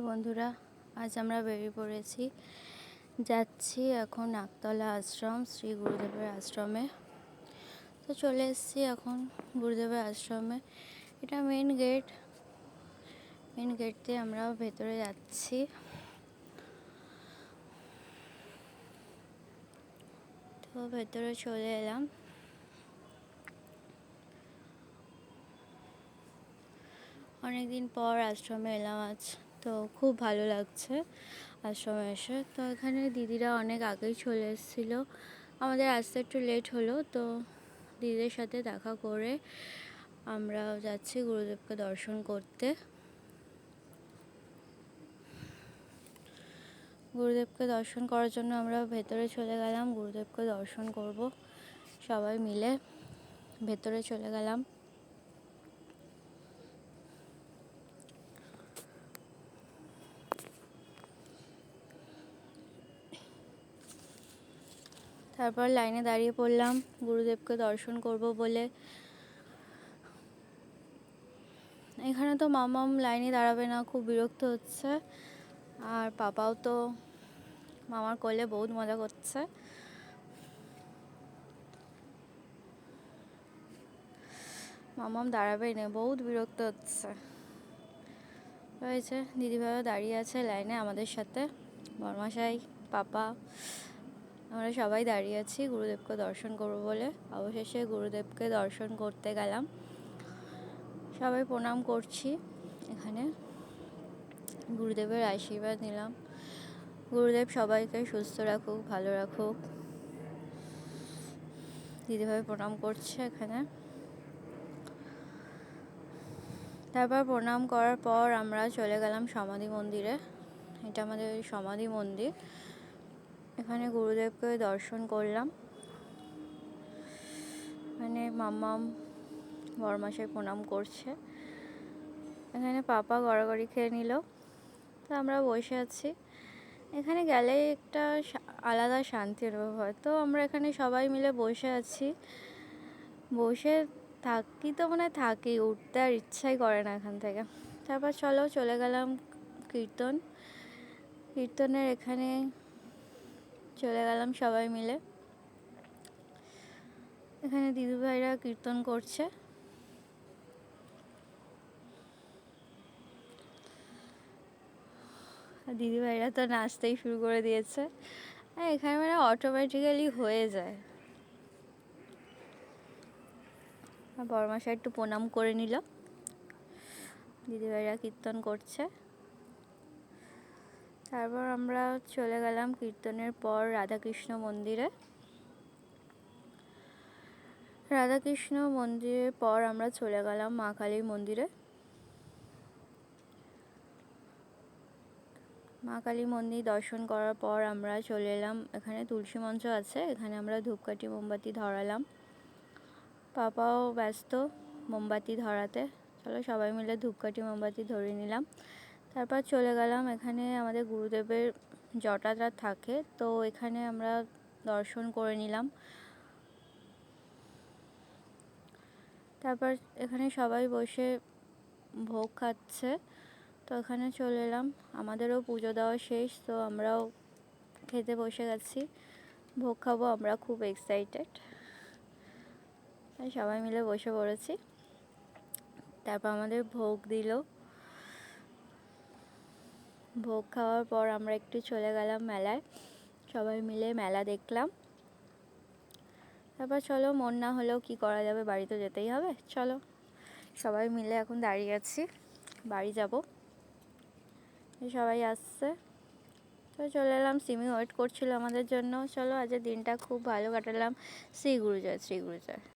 বন্ধুরা, আজ আমরা বেরিয়ে পড়েছি, যাচ্ছি এখন নাকতলা আশ্রম, শ্রী গুরুদেবের আশ্রমে। তো চলে এসেছি এখন গুরুদেবের আশ্রমে। এটা মেন গেট দিয়ে আমরা ভেতরে যাচ্ছি। তো ভেতরে চলে এলাম। অনেকদিন পর আশ্রমে এলাম আজ, তো খুব ভালো লাগছে আশ্রমে এসে। তো এখানে দিদিরা অনেক আগেই চলে এসেছিলো, আমাদের আসতে একটু লেট হলো। তো দিদিদের সাথে দেখা করে আমরা যাচ্ছি গুরুদেবকে দর্শন করতে। গুরুদেবকে দর্শন করার জন্য আমরা ভেতরে চলে গেলাম, গুরুদেবকে দর্শন করব সবাই মিলে। ভেতরে চলে গেলাম। তারপর লাইনে দাঁড়িয়ে পড়লাম গুরুদেবকে দর্শন করব বলে। এখানে তো মামাম লাইনে দাঁড়াবে না, খুব বিরক্ত হচ্ছে। আর পাপাও তো মামার কোলে বহুত মজা করছে। মামাম দাঁড়াবেই না, বহুত বিরক্ত হচ্ছে। রয়েছে দিদিভাইও দাঁড়িয়ে আছে লাইনে আমাদের সাথে, বরমাশাই, পাপা, আমরা সবাই দাঁড়িয়ে আছি গুরুদেবকে দর্শন করব বলে। অবশেষে গুরুদেবকে দর্শন করতে গেলাম, সবাই প্রণাম করছি। এখানে গুরুদেবের আশীর্বাদ নিলাম। গুরুদেব সবাইকে সুস্থ রাখুক, ভালো রাখুক। দিদিভাই প্রণাম করছে এখানে। তারপর প্রণাম করার পর আমরা চলে গেলাম সমাধি মন্দিরে। এটা আমাদের সমাধি মন্দির। এখানে গুরুদেবকে দর্শন করলাম। এখানে মাম্মাম বরমাশাই প্রণাম করছে। এখানে পাপা গড়াগড়ি খেয়ে নিল। তো আমরা বসে আছি। এখানে গেলে একটা আলাদা শান্তি অনুভব হয়। তো আমরা এখানে সবাই মিলে বসে আছি। বসে থাকি তো থাকি, উঠতে আর ইচ্ছাই করে না এখান থেকে। তারপর চলে গেলাম কীর্তনের এখানে চলে গেলাম সবাই মিলে। এখানে দিদিভাইরা কীর্তন করছে। দিদিভাইরা তো নাচতেই শুরু করে দিয়েছে। এখানে অটোমেটিক্যালি হয়ে যায়। বড়মাশাই একটু প্রণাম করে নিল। দিদিভাইরা কীর্তন করছে। তারপর আমরা চলে গেলাম কীর্তনের পর রাধাকৃষ্ণ মন্দিরে। রাধাকৃষ্ণ মন্দিরের পর আমরা চলে গেলাম মা কালীর মন্দিরে। মা কালী মন্দির দর্শন করার পর আমরা চলে এলাম, এখানে তুলসী মঞ্চ আছে, এখানে আমরা ধূপকাঠি মোমবাতি ধরালাম। পাপাও ব্যস্ত মোমবাতি ধরাতে। সবাই মিলে ধূপকাঠি মোমবাতি ধরিয়ে নিলাম। তারপর চলে গেলাম, এখানে আমাদের গুরুদেবের জটাটা থাকে, তো এখানে আমরা দর্শন করে নিলাম। তারপর এখানে সবাই বসে ভোগ খাচ্ছে। তো এখানে চলে এলাম, আমাদেরও পুজো দেওয়া শেষ, তো আমরাও খেতে বসে গেছি, ভোগ খাবো। আমরা খুব এক্সাইটেড, সবাই মিলে বসে পড়েছি। তারপর আমাদের ভোগ দিল। ভোগ খাওয়ার পর আমরা একটু চলে গেলাম মেলায়, সবাই মিলে মেলা দেখলাম। তারপর মন না হলেও কি করা যাবে, বাড়ি তো যেতেই হবে। সবাই মিলে এখন দাঁড়িয়ে আছি, বাড়ি যাব। সবাই আসছে, তো চলে এলাম। সিমি ওয়েট করছিল আমাদের জন্য। আজকের দিনটা খুব ভালো কাটালাম। শ্রী গুরুজয়, শ্রী গুরুজয়।